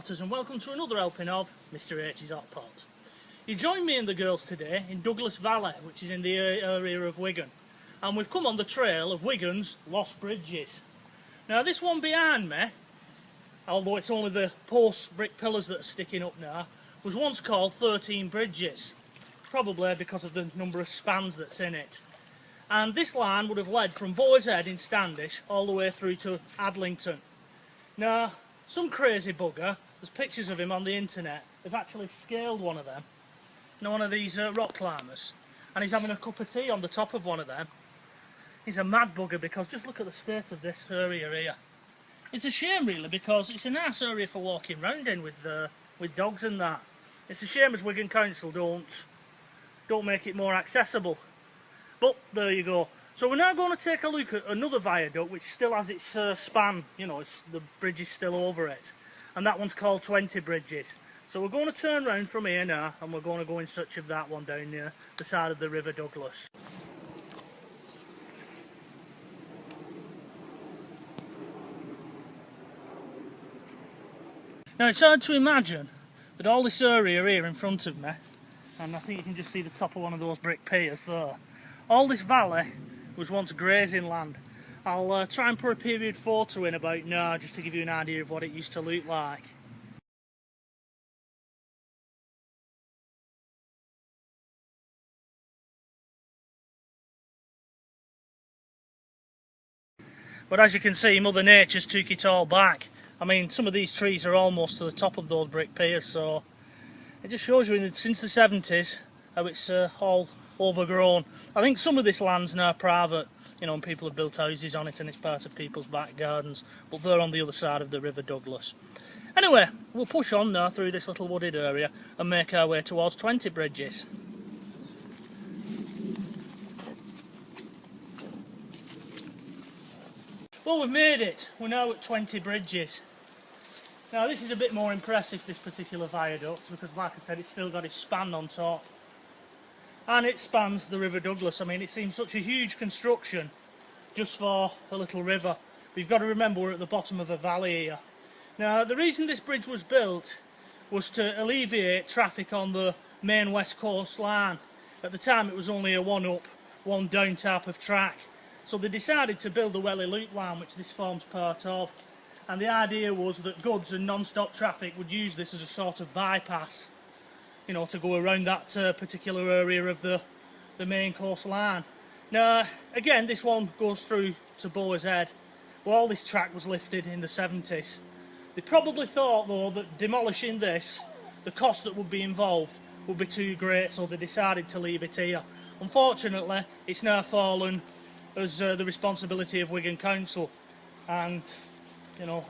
Potters, and welcome to another helping of Mr H's Hot Pot. You join me and the girls today in Douglas Valley, which is in the area of Wigan, and we've come on the trail of Wigan's lost bridges. Now this one behind me, although it's only the post brick pillars that are sticking up now, was once called 13 Bridges, probably because of the number of spans that's in it. And this line would have led from Boar's Head in Standish all the way through to Adlington. Now, some crazy bugger, there's pictures of him on the internet, has actually scaled one of them, one of these rock climbers, and he's having a cup of tea on the top of one of them. He's a mad bugger because just look at the state of this area here. It's a shame really because it's a nice area for walking round in with dogs and that. It's a shame as Wigan Council don't make it more accessible. But there you go. So we're now going to take a look at another viaduct which still has its span, the bridge is still over it. And that one's called 20 Bridges. So we're going to turn round from here now and we're going to go in search of that one down near the side of the River Douglas. Now it's hard to imagine that all this area here in front of me, and I think you can just see the top of one of those brick piers there, all this valley was once grazing land. I'll try and put a period photo in about now just to give you an idea of what it used to look like. But as you can see, Mother Nature's took it all back. I mean, some of these trees are almost to the top of those brick piers, so it just shows you since the 70s how it's all overgrown. I think some of this land's now private, and people have built houses on it and it's part of people's back gardens, but they're on the other side of the River Douglas. Anyway, we'll push on now through this little wooded area and make our way towards 20 Bridges. Well, we've made it. We're now at 20 Bridges. Now this is a bit more impressive, this particular viaduct, because like I said, it's still got its span on top. And it spans the River Douglas. I mean, it seems such a huge construction just for a little river. But you've got to remember we're at the bottom of a valley here. Now, the reason this bridge was built was to alleviate traffic on the main West Coast line. At the time, it was only a one up, one down type of track. So they decided to build the Welly Loop line, which this forms part of. And the idea was that goods and non-stop traffic would use this as a sort of bypass, to go around that particular area of the main coastline. Now, again, this one goes through to Boar's Head. Well, all this track was lifted in the 70s. They probably thought, though, that demolishing this, the cost that would be involved would be too great, so they decided to leave it here. Unfortunately, it's now fallen as the responsibility of Wigan Council, and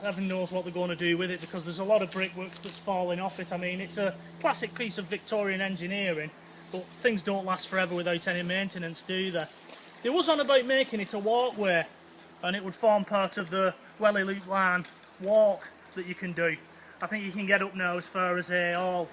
heaven knows what they're going to do with it, because there's a lot of brickwork that's falling off it. I mean, it's a classic piece of Victorian engineering, but things don't last forever without any maintenance, do they? They was on about making it a walkway, and it would form part of the Welly Loop line walk that you can do. I think you can get up now as far as A Hall.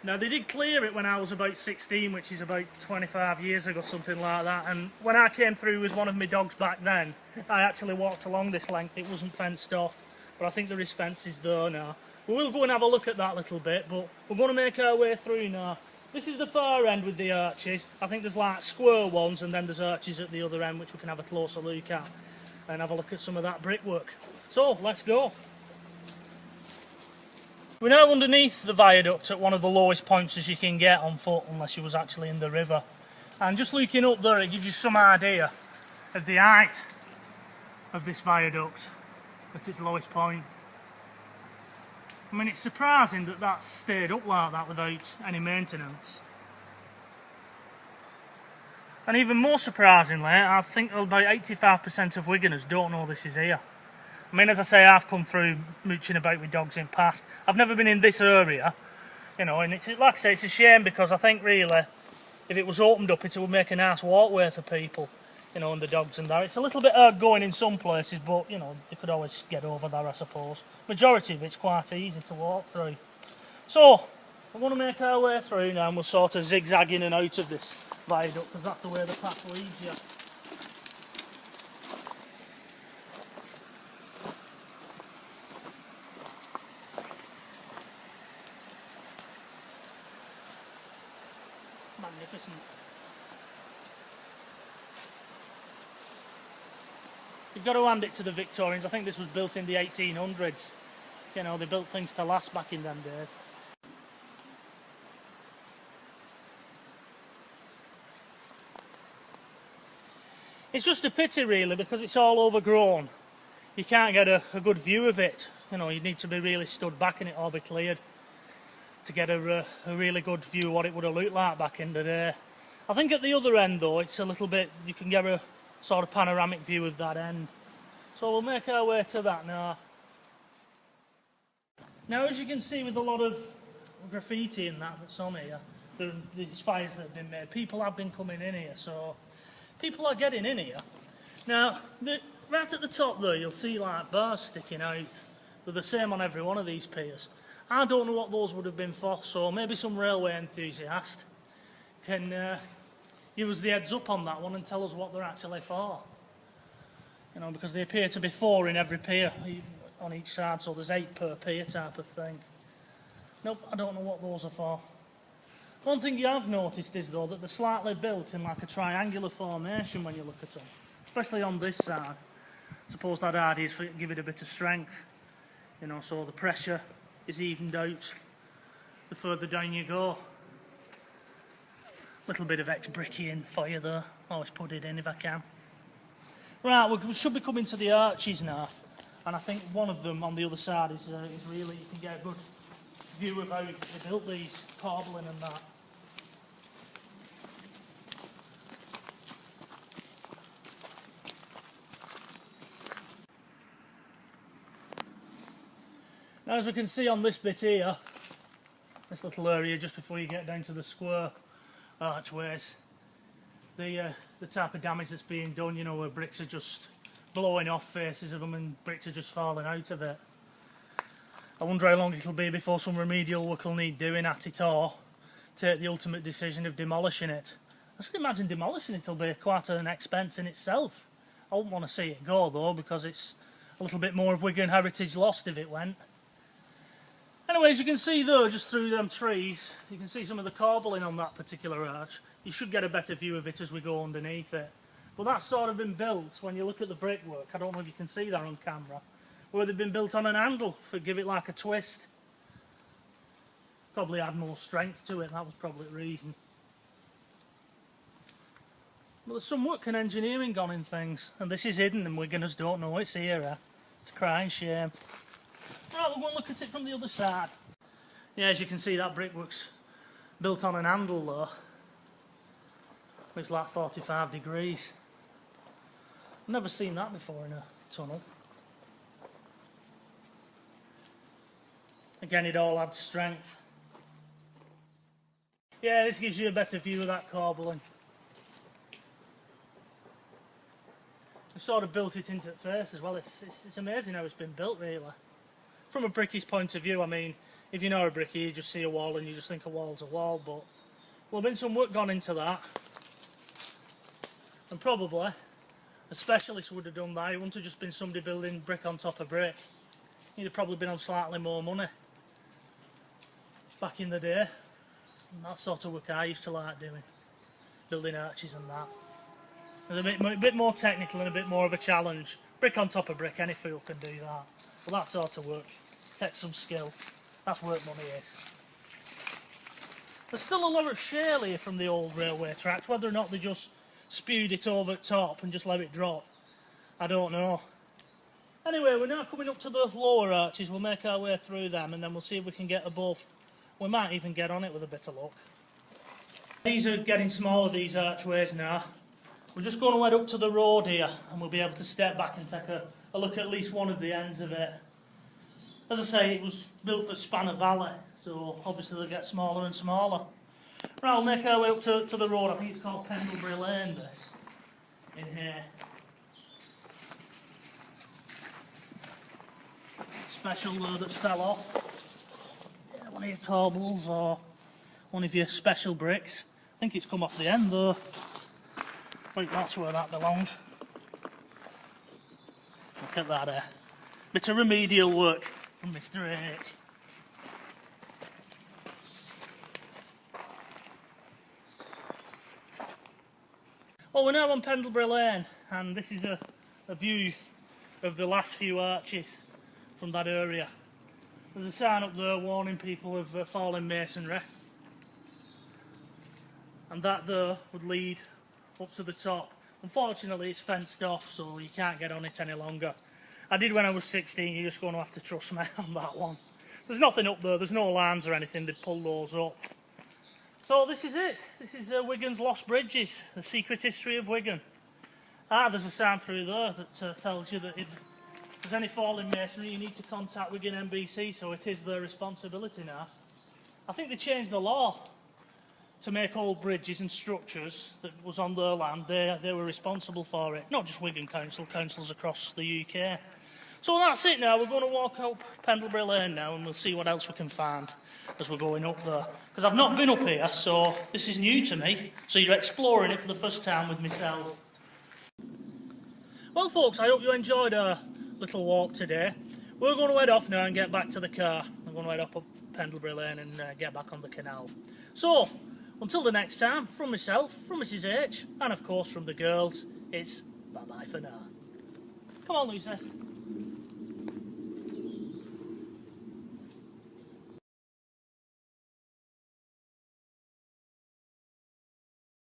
Now, they did clear it when I was about 16, which is about 25 years ago, something like that. And when I came through with one of my dogs back then, I actually walked along this length. It wasn't fenced off, but I think there is fences there now. We will go and have a look at that little bit, but we're going to make our way through now. This is the far end with the arches. I think there's like square ones, and then there's arches at the other end, which we can have a closer look at and have a look at some of that brickwork. So, let's go. We're now underneath the viaduct at one of the lowest points as you can get on foot, unless you was actually in the river. And just looking up there, it gives you some idea of the height of this viaduct at its lowest point. I mean, it's surprising that that's stayed up like that without any maintenance. And even more surprisingly, I think about 85% of Wiganers don't know this is here. I mean, as I say, I've come through mooching about with dogs in past. I've never been in this area, and it's, like I say, it's a shame because I think really, if it was opened up, it would make a nice walkway for people, and the dogs and that. It's a little bit hard going in some places, but, they could always get over there, I suppose. Majority of it's quite easy to walk through. So, we're going to make our way through now, and we'll sort of zigzag in and out of this viaduct, because that's the way the path leads you. magnificent. You've got to hand it to the Victorians. I think this was built in the 1800s. You know, they built things to last back in them days. It's just a pity really, because it's all overgrown. You can't get a good view of it. You know, you need to be really stood back and it all be cleared to get a really good view of what it would have looked like back in the day. I think at the other end though, it's a little bit, you can get a sort of panoramic view of that end. So we'll make our way to that now. Now, as you can see with a lot of graffiti and that's on here, these fires that have been made, people have been coming in here, so people are getting in here. Now, right at the top there, you'll see like bars sticking out. They're the same on every one of these piers. I don't know what those would have been for, so maybe some railway enthusiast can give us the heads up on that one and tell us what they're actually for. You know, because they appear to be 4 in every pier on each side, so there's 8 per pier type of thing. Nope, I don't know what those are for. One thing you have noticed is though that they're slightly built in like a triangular formation when you look at them, especially on this side. I suppose that idea is to give it a bit of strength, you know, so the pressure is evened out the further down you go. Little bit of ex-brickying for you there, always put it in if I can. Right, we should be coming to the arches now, and I think one of them on the other side is really, you can get a good view of how they built these, cobbling and that. Now, as we can see on this bit here, this little area just before you get down to the square archways, the type of damage that's being done, you know, where bricks are just blowing off faces of them and bricks are just falling out of it. I wonder how long it'll be before some remedial work will need doing at it, or take the ultimate decision of demolishing it. I should imagine demolishing it will be quite an expense in itself. I wouldn't want to see it go though, because it's a little bit more of Wigan heritage lost if it went. Anyways, you can see though, just through them trees, you can see some of the cobbling on that particular arch. You should get a better view of it as we go underneath it. But that's sort of been built, when you look at the brickwork, I don't know if you can see that on camera, where they've been built on an handle to give it like a twist. Probably add more strength to it, that was probably the reason. But there's some work and engineering gone in things, and this is hidden and Wiganers don't know it's here. It's a crying shame. Right, we'll go and look at it from the other side. Yeah, as you can see, that brickwork's built on an handle though. It's like 45 degrees. I've never seen that before in a tunnel. Again, it all adds strength. Yeah, this gives you a better view of that cobbling. I've sort of built it into the face as well. It's amazing how it's been built, really. From a brickie's point of view, I mean, if you know a brickie, you just see a wall and you just think a wall's a wall, but there'll have been some work gone into that. And probably a specialist would have done that. It wouldn't have just been somebody building brick on top of brick. He'd have probably been on slightly more money back in the day. And that sort of work I used to like doing, building arches and that. It's a bit more technical and a bit more of a challenge. Brick on top of brick, any fool can do that. But that sort of work takes some skill. That's work money is. There's still a lot of shale here from the old railway tracks. Whether or not they just spewed it over the top and just let it drop, I don't know. Anyway, we're now coming up to the lower arches. We'll make our way through them and then we'll see if we can get above. We might even get on it with a bit of luck. These are getting smaller, these archways now. We're just going to head up to the road here and we'll be able to step back and take a look at least one of the ends of it. As I say, it was built for Spanner Valley, so obviously they'll get smaller and smaller. Right, we'll make our way up to the road. I think it's called Pendlebury Lane, this, in here. Special though that's fell off. Yeah, one of your cobbles or one of your special bricks. I think it's come off the end though. I think that's where that belonged. Look at that there. Bit of remedial work from Mr. H. Well, we're now on Pendlebury Lane, and this is a view of the last few arches from that area. There's a sign up there warning people of falling masonry, and that there would lead up to the top. Unfortunately it's fenced off, so you can't get on it any longer. I did when I was 16, you're just going to have to trust me on that one. There's nothing up there, there's no lines or anything, they'd pull those up. So this is it, this is Wigan's Lost Bridges, the secret history of Wigan. There's a sign through there that tells you that if there's any falling masonry you need to contact Wigan MBC, so it is their responsibility now. I think they changed the law to make old bridges and structures that was on their land, they were responsible for it. Not just Wigan Council, councils across the UK. So that's it now, we're going to walk up Pendlebury Lane now and we'll see what else we can find as we're going up there. Because I've not been up here, so this is new to me, so you're exploring it for the first time with myself. Well folks, I hope you enjoyed our little walk today. We're going to head off now and get back to the car. I'm going to head up Pendlebury Lane and get back on the canal. So, until the next time, from myself, from Mrs H, and of course from the girls, it's bye-bye for now. Come on, Lucy.